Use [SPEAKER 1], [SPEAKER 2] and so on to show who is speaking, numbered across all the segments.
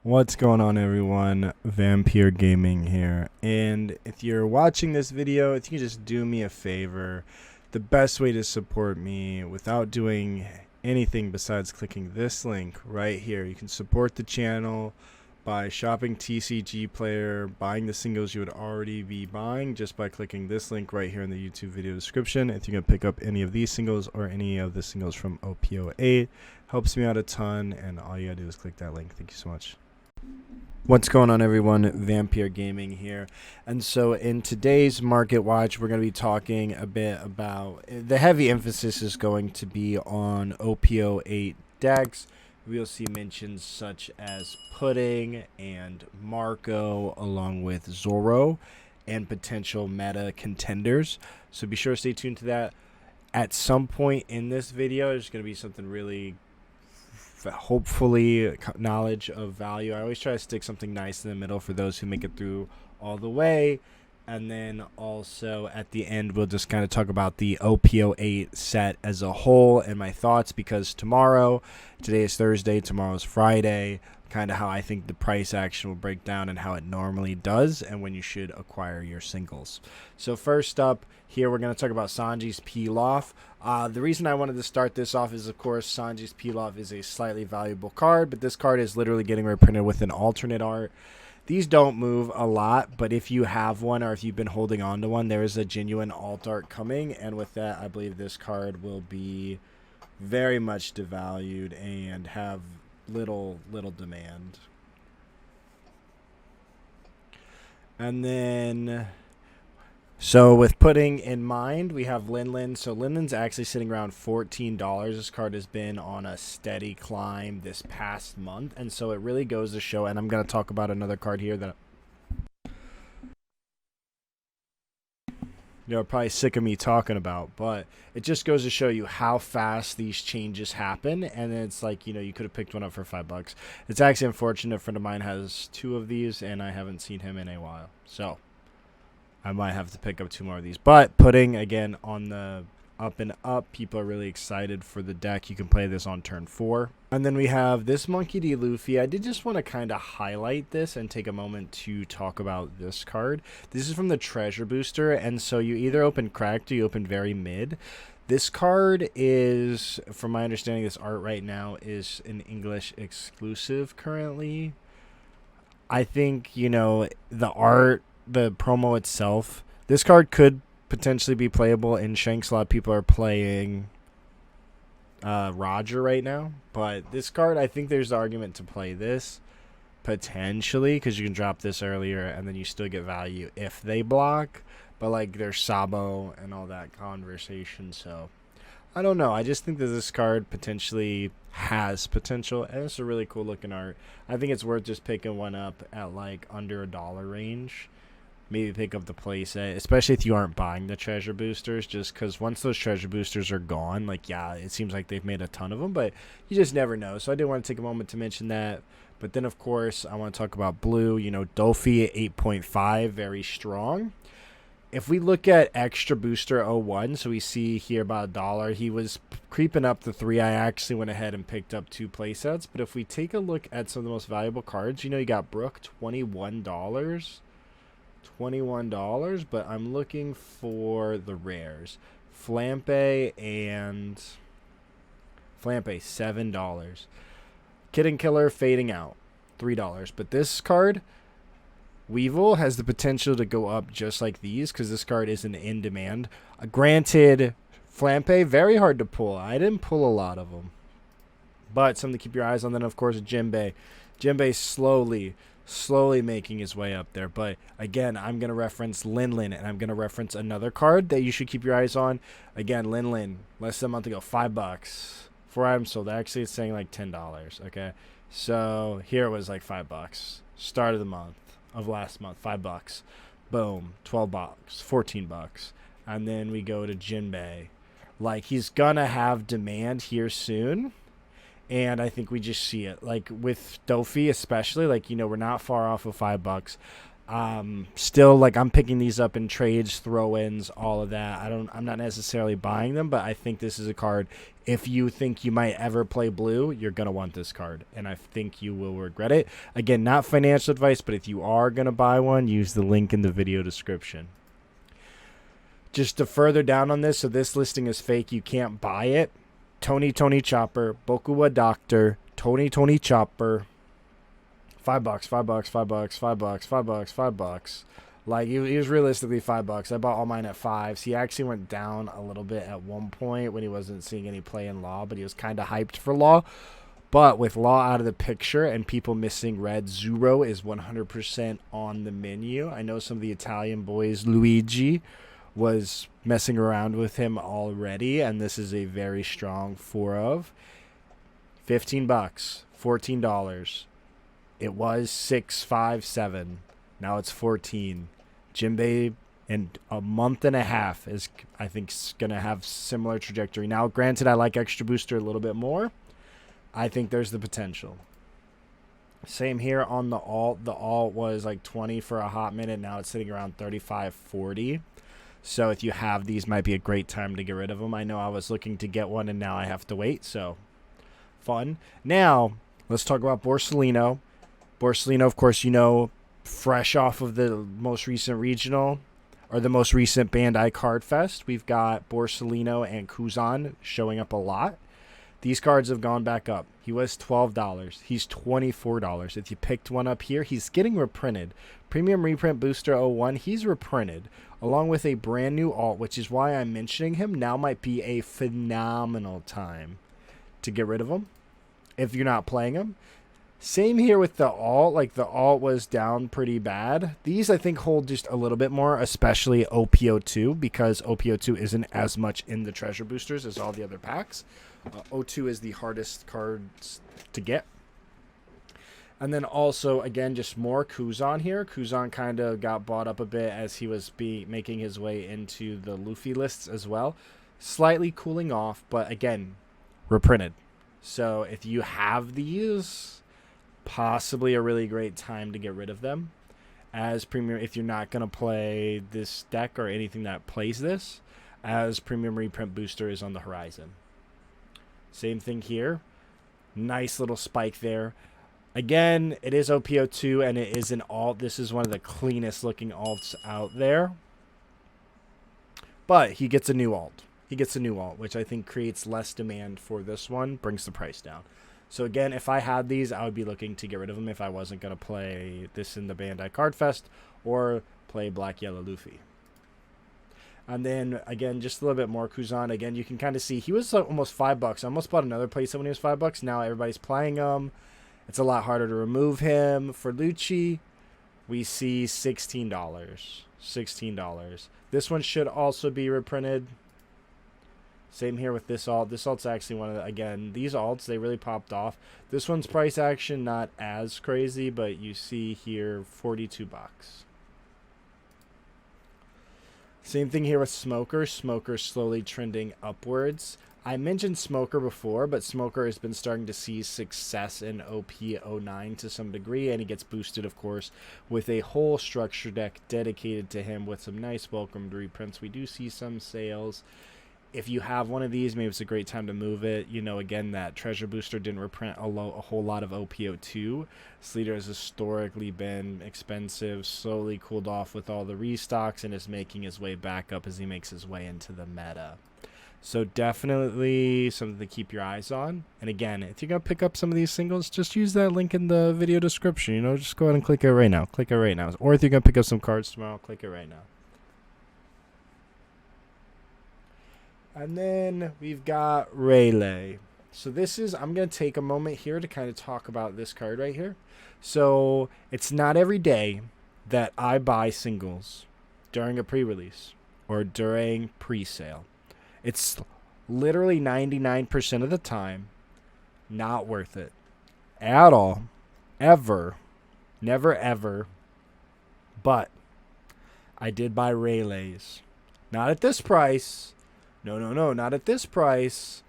[SPEAKER 1] What's going on, everyone? Vampyr Gaming here. And if you're watching this video, if you can just do me a favor, the best way to support me without doing anything besides clicking this link right here, you can support the channel by shopping TCGPlayer, buying the singles you would already be buying just by clicking this link right here in the YouTube video description. If you can pick up any of these singles or any of the singles from OP08, helps me out a ton, and all you gotta do is click that link. Thank you so much. What's going on, everyone? Vampyr Gaming here. And so in today's market watch, we're going to be talking a bit about the heavy emphasis is going to be on OP08 decks. We'll see mentions such as Pudding and Marco, along with Zoro, and potential meta contenders. So be sure to stay tuned to that. At some point in this video, there's going to be something really hopefully knowledge of value. I always try to stick something nice in the middle for those who make it through all the way. And then also at the end, we'll just kind of talk about the OP08 set as a whole and my thoughts, because today is Thursday, tomorrow's Friday, kind of how I think the price action will break down and how it normally does, and when you should acquire your singles. So first up here, we're going to talk about Sanji's Peel-Off. The reason I wanted to start this off is, of course, Sanji's Peel-Off is a slightly valuable card, but this card is literally getting reprinted with an alternate art. These don't move a lot, but if you have one or if you've been holding on to one, there is a genuine alt art coming, and with that, I believe this card will be very much devalued and have little demand. And then, so with Pudding in mind, we have Linlin. So Linlin's actually sitting around $14. This card has been on a steady climb this past month, and so it really goes to show, and I'm going to talk about another card here that you're probably sick of me talking about, but it just goes to show you how fast these changes happen. And it's like, you could have picked one up for $5. It's actually unfortunate. A friend of mine has 2 of these, and I haven't seen him in a while, so I might have to pick up 2 more of these. But Pudding, again, on the up and up. People are really excited for the deck. You can play this on turn 4. And then we have this Monkey D. Luffy. I did just want to kind of highlight this and take a moment to talk about this card. This is from the Treasure Booster, and so you either open Cracked or you open Very Mid. This card is, from my understanding, this art right now is an English exclusive currently. I think, the art, the promo itself, this card could potentially be playable in Shanks. A lot of people are playing Roger right now, but this card, I think there's the argument to play this potentially, because you can drop this earlier and then you still get value if they block. But like, there's Sabo and all that conversation, so I don't know. I just think that this card potentially has potential, and it's a really cool looking art. I think it's worth just picking one up at like under $1 range. Maybe pick up the playset, especially if you aren't buying the treasure boosters, just because once those treasure boosters are gone, like, yeah, it seems like they've made a ton of them, but you just never know. So I did want to take a moment to mention that. But then, of course, I want to talk about blue. Dolphy at 8.5, very strong. If we look at extra booster 01, so we see here about $1, he was creeping up the 3. I actually went ahead and picked up 2 playsets. But if we take a look at some of the most valuable cards, you got Brook, $21. But I'm looking for the rares. Flampe and Flampe, $7. Kid Killer fading out, $3. But this card, Weevil, has the potential to go up just like these, because this card isn't in demand. Granted, Flampe, very hard to pull. I didn't pull a lot of them, but something to keep your eyes on. Then, of course, Jinbei. Jinbei slowly making his way up there. But again, I'm going to reference Linlin, and I'm going to reference another card that you should keep your eyes on. Again, Linlin, less than a month ago, $5. 4 items sold. Actually, it's saying like $10. Okay, so here it was like $5. Start of the month of last month, $5. Boom, $12, $14. And then we go to Jinbei. Like, he's gonna have demand here soon. And I think we just see it, like with Dolphy especially, like, we're not far off of $5. Still, like, I'm picking these up in trades, throw-ins, all of that. I'm not necessarily buying them, but I think this is a card. If you think you might ever play blue, you're going to want this card, and I think you will regret it. Again, not financial advice, but if you are going to buy one, use the link in the video description. Just to further down on this, so this listing is fake. You can't buy it. Tony Chopper, Bokuwa Doctor, Tony Chopper. $5, $5, $5, $5, $5. Like, he was realistically $5. I bought all mine at fives. He actually went down a little bit at one point when he wasn't seeing any play in Law, but he was kind of hyped for Law. But with Law out of the picture and people missing red, Zuro is 100% on the menu. I know some of the Italian boys, Luigi, was messing around with him already, and this is a very strong 4 of. $15, $14. It was 6, 5, 7. Now it's 14. Jinbei in a month and a half is, I think, going to have similar trajectory. Now, granted, I like Extra Booster a little bit more. I think there's the potential. Same here on the alt. The alt was like 20 for a hot minute. Now it's sitting around 35, 40. So if you have these, might be a great time to get rid of them. I know I was looking to get one, and now I have to wait. So fun. Now, let's talk about Borsellino. Borsellino, of course, you know, fresh off of the most recent regional, or the most recent Bandai Card Fest, we've got Borsellino and Kuzan showing up a lot. These cards have gone back up. He was $12. He's $24. If you picked one up here, he's getting reprinted. Premium Reprint Booster 01, he's reprinted, along with a brand new alt, which is why I'm mentioning him. Now might be a phenomenal time to get rid of him if you're not playing him. Same here with the alt. Like, the alt was down pretty bad. These, I think, hold just a little bit more, especially OP02, because OP02 isn't as much in the treasure boosters as all the other packs. O2 is the hardest cards to get. And then also, again, just more Kuzan here. Kuzan kind of got bought up a bit as he was making his way into the Luffy lists as well. Slightly cooling off, but again, reprinted. So if you have these, possibly a really great time to get rid of them as premium, if you're not going to play this deck or anything that plays this, as premium reprint booster is on the horizon. Same thing here. Nice little spike there. Again, it is OP02 and it is an alt. This is one of the cleanest looking alts out there. But he gets a new alt. He gets a new alt, which I think creates less demand for this one, brings the price down. So again, if I had these, I would be looking to get rid of them if I wasn't going to play this in the Bandai Card Fest or play Black Yellow Luffy. And then, again, just a little bit more Kuzan. Again, you can kind of see he was almost $5. I almost bought another playset when he was $5. Now everybody's playing him. It's a lot harder to remove him. For Lucci, we see $16. $16. This one should also be reprinted. Same here with this alt. This alt's actually one of the, again, these alts, they really popped off. This one's price action, not as crazy, but you see here $42. Same thing here with Smoker. Smoker slowly trending upwards. I mentioned Smoker before, but Smoker has been starting to see success in OP09 to some degree, and he gets boosted, of course, with a whole structure deck dedicated to him with some nice welcomed reprints. We do see some sales. If you have one of these, maybe it's a great time to move it. You know, again, that treasure booster didn't reprint a whole lot of OP02. This leader has historically been expensive, slowly cooled off with all the restocks, and is making his way back up as he makes his way into the meta. So definitely something to keep your eyes on. And again, if you're going to pick up some of these singles, just use that link in the video description. You know, just go ahead and click it right now. Click it right now. Or if you're going to pick up some cards tomorrow, click it right now. And then we've got Rayleigh. So this is, I'm going to take a moment here to kind of talk about this card right here. So it's not every day that I buy singles during a pre-release or during pre-sale. It's literally 99% of the time not worth it at all, ever, never ever. But I did buy Rayleighs. Not at this price. No, not at this price.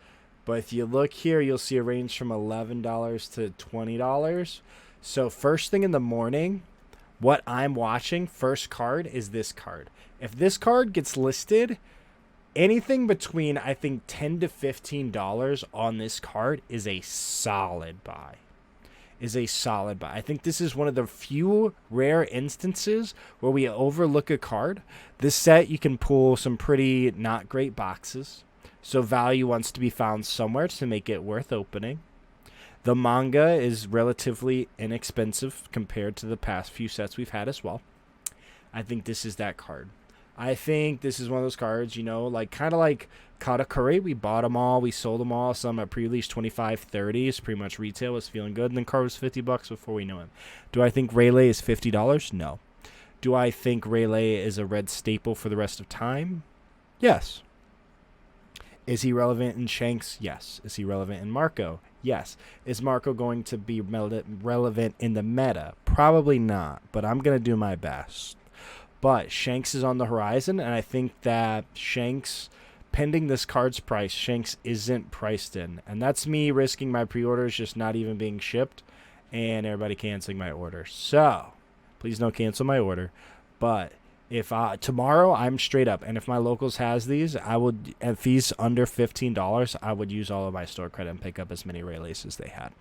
[SPEAKER 1] But if you look here, you'll see a range from $11 to $20. So first thing in the morning, What I'm watching, first card, is this card. If this card gets listed, anything between, I think, $10 to $15 on this card is a solid buy. I think this is one of the few rare instances where we overlook a card. This set, you can pull some pretty not great boxes, so value wants to be found somewhere to make it worth opening. The manga is relatively inexpensive compared to the past few sets we've had as well. I think this is that card. I think this is one of those cards, you know, like kind of like Katakuri. We bought them all. We sold them all. Some at pre-release 25, 30. It's pretty much retail. Was feeling good. And then card was $50 before we knew him. Do I think Rayleigh is $50? No. Do I think Rayleigh is a red staple for the rest of time? Yes. Is he relevant in Shanks? Yes. Is he relevant in Marco? Yes. Is Marco going to be relevant in the meta? Probably not, but I'm going to do my best. But Shanks is on the horizon, and I think that Shanks, pending this card's price, Shanks isn't priced in. And that's me risking my pre-orders just not even being shipped and everybody canceling my order. So, please don't cancel my order. But if tomorrow I'm straight up, and if my locals has these, I would, if these under $15, I would use all of my store credit and pick up as many Rayleighs as they had.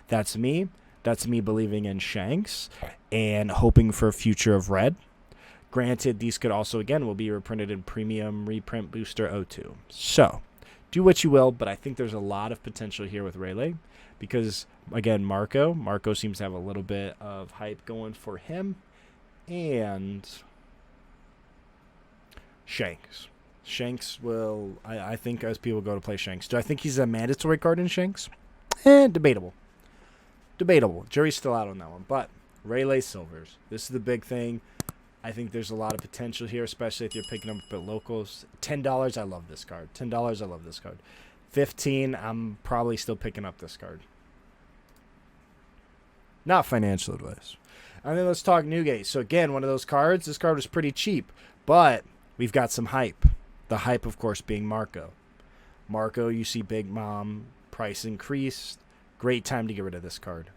[SPEAKER 1] That's me. That's me believing in Shanks and hoping for a future of red. Granted, these could also, again, will be reprinted in Premium Reprint Booster 02. So, do what you will, but I think there's a lot of potential here with Rayleigh because, again, Marco seems to have a little bit of hype going for him. And Shanks will, I think, as people go to play Shanks. Do I think he's a mandatory card in Shanks? Debatable. Jury's still out on that one. But Rayleigh Silvers, this is the big thing. I think there's a lot of potential here, especially if you're picking up at locals. $10, I love this card. $10, I love this card. $15, I'm probably still picking up this card. Not financial advice. And then let's talk Newgate. So again, one of those cards. This card was pretty cheap, but we've got some hype. The hype, of course, being Marco. Marco, you see Big Mom, price increased. Great time to get rid of this card.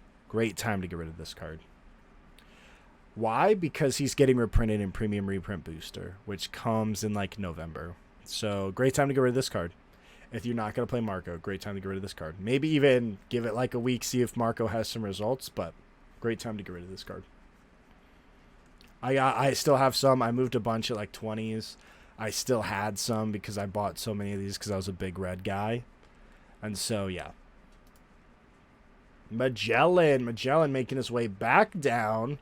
[SPEAKER 1] Why? Because he's getting reprinted in Premium Reprint Booster, which comes in like November. So great time to get rid of this card. If you're not going to play Marco, great time to get rid of this card. Maybe even give it like a week, see if Marco has some results, but great time to get rid of this card. I still have some. I moved a bunch at like 20s. I still had some because I bought so many of these because I was a big red guy. And so, yeah. Magellan making his way back down.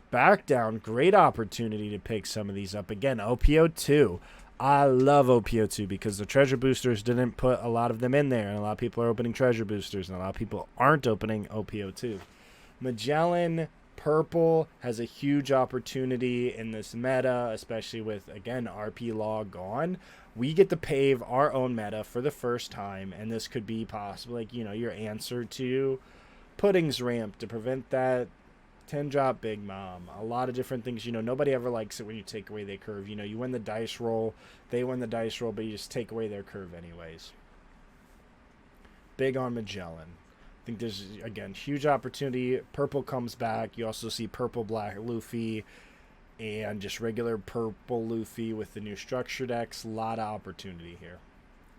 [SPEAKER 1] Great opportunity to pick some of these up. Again, OP02. I love OP02 because the treasure boosters didn't put a lot of them in there. And a lot of people are opening treasure boosters. And a lot of people aren't opening OP02. Magellan Purple has a huge opportunity in this meta, especially with, again, RP Law gone. We get to pave our own meta for the first time. And this could be possibly, like, you know, your answer to Pudding's Ramp to prevent that 10-drop Big Mom. A lot of different things. You know, nobody ever likes it when you take away their curve. You know, you win the dice roll. They win the dice roll, but you just take away their curve anyways. Big on Magellan. I think there's, again, huge opportunity. Purple comes back. You also see Purple Black Luffy and just regular Purple Luffy with the new structure decks. A lot of opportunity here.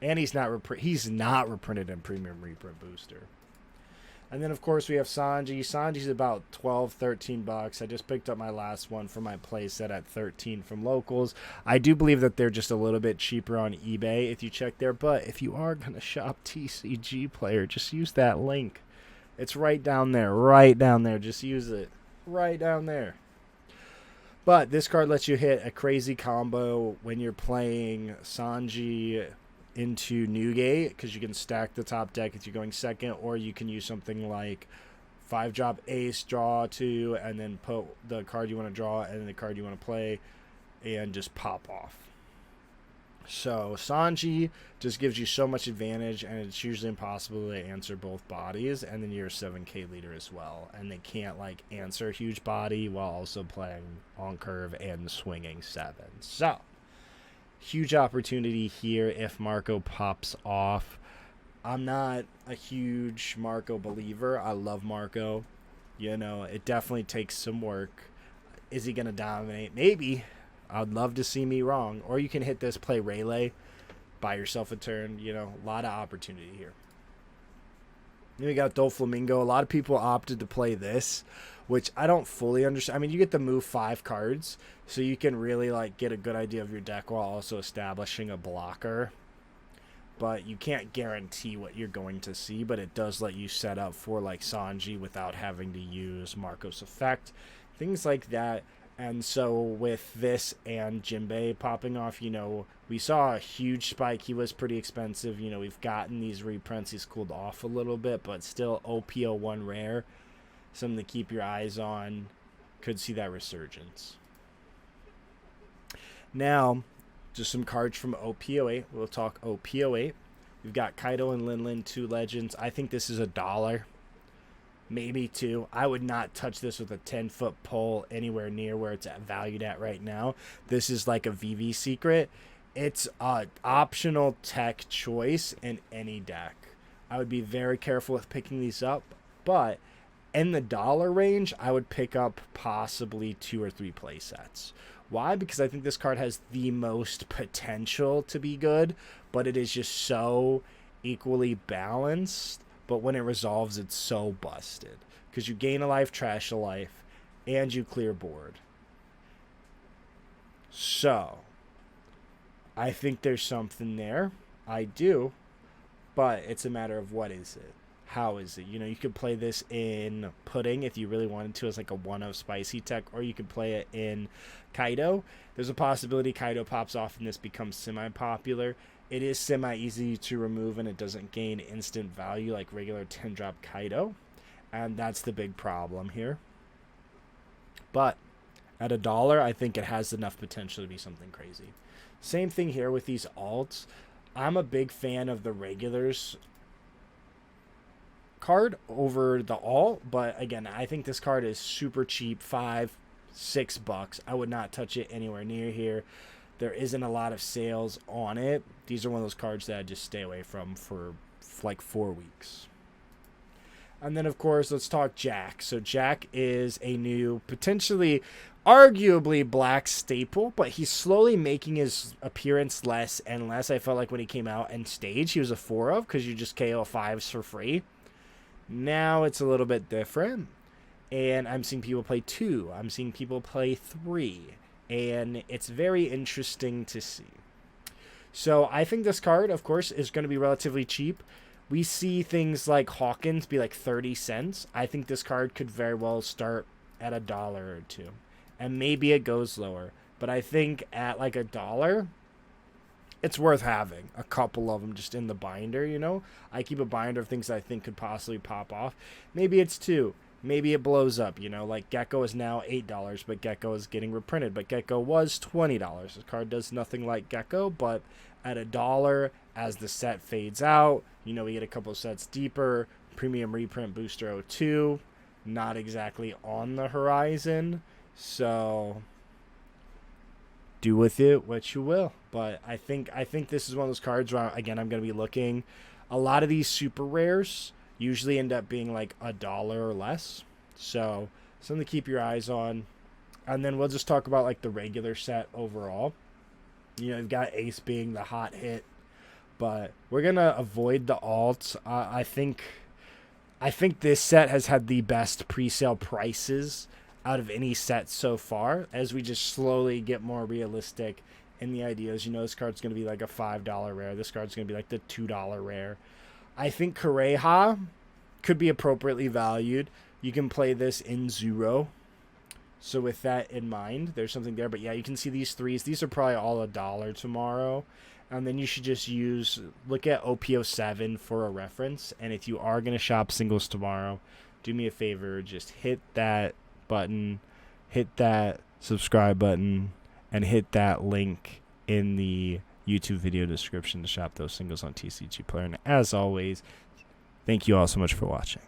[SPEAKER 1] And he's not reprinted in Premium Reprint Booster. And then, of course, we have Sanji. Sanji's about $12, $13. I just picked up my last one for my play set at $13 from locals. I do believe that they're just a little bit cheaper on eBay if you check there. But if you are going to shop TCGPlayer, just use that link. It's right down there. Just use it. Right down there. But this card lets you hit a crazy combo when you're playing Sanji into Newgate, because you can stack the top deck if you're going second, or you can use something like 5-drop Ace, draw 2, and then put the card you want to draw and then the card you want to play and just pop off. So Sanji just gives you so much advantage, and it's usually impossible to answer both bodies, and then you're a 7k leader as well, and they can't like answer a huge body while also playing on curve and swinging 7. So huge opportunity here if Marco pops off. I'm not a huge Marco believer. I love Marco. You know, it definitely takes some work. Is he going to dominate? Maybe. I'd love to see me wrong. Or you can hit this, play Rayleigh, buy yourself a turn. You know, a lot of opportunity here. Then we got Doflamingo. A lot of people opted to play this, which I don't fully understand. I mean, you get to move 5 cards, so you can really like get a good idea of your deck while also establishing a blocker. But you can't guarantee what you're going to see, but it does let you set up for like Sanji without having to use Marco's effect, things like that. And so with this and Jinbei popping off, you know, we saw a huge spike. He was pretty expensive. You know, we've gotten these reprints. He's cooled off a little bit, but still OP01 rare. Something to keep your eyes on. Could see that resurgence. Now, just some cards from OP08. We'll talk OP08. We've got Kaido and Linlin, 2 legends. I think this is $1. Maybe 2. I would not touch this with a 10-foot pole anywhere near where it's valued at right now. This is like a VV secret. It's an optional tech choice in any deck. I would be very careful with picking these up, but in the dollar range, I would pick up possibly 2 or 3 play sets. Why? Because I think this card has the most potential to be good, but it is just so equally balanced. But when it resolves, it's so busted. Because you gain a life, trash a life, and you clear board. So, I think there's something there. I do. But it's a matter of what is it? How is it? You know, you could play this in Pudding if you really wanted to as like a 1-of spicy tech. Or you could play it in Kaido. There's a possibility Kaido pops off and this becomes semi-popular. It is semi-easy to remove, and it doesn't gain instant value like regular 10-drop Kaido. And that's the big problem here. But at $1, I think it has enough potential to be something crazy. Same thing here with these alts. I'm a big fan of the regulars card over the alt. But again, I think this card is super cheap, $5-6. I would not touch it anywhere near here. There isn't a lot of sales on it. These are one of those cards that I just stay away from for like 4 weeks. And then, of course, let's talk Jack. So Jack is a new, potentially, arguably black staple, but he's slowly making his appearance less and less. I felt like when he came out and stage, he was a 4-of because you just KO 5s for free. Now it's a little bit different. And I'm seeing people play 2. I'm seeing people play 3. And it's very interesting to see. So I think this card, of course, is going to be relatively cheap. We see things like Hawkins be like 30 cents. I think this card could very well start at $1 or 2. And maybe it goes lower. But I think at like $1, it's worth having a couple of them just in the binder, you know. I keep a binder of things that I think could possibly pop off. Maybe it's 2. Maybe it blows up, you know, like Gecko is now $8, but Gecko is getting reprinted. But Gecko was $20. This card does nothing like Gecko, but at $1, as the set fades out, you know, we get a couple sets deeper. Premium reprint Booster 02, not exactly on the horizon. So, do with it what you will. But I think this is one of those cards where, again, I'm going to be looking. A lot of these super rares usually end up being like $1 or less. So, something to keep your eyes on. And then we'll just talk about like the regular set overall. You know, you've got Ace being the hot hit. But we're going to avoid the alts. I think this set has had the best pre-sale prices out of any set so far. As we just slowly get more realistic in the ideas. You know, this card's going to be like a $5 rare. This card's going to be like the $2 rare. I think Kureha could be appropriately valued. You can play this in Zero. So with that in mind, there's something there. But yeah, you can see these 3s. These are probably all $1 tomorrow. And then you should just look at OP07 for a reference. And if you are going to shop singles tomorrow, do me a favor. Just hit that button, hit that subscribe button, and hit that link in the YouTube video description to shop those singles on TCGPlayer. And as always, thank you all so much for watching.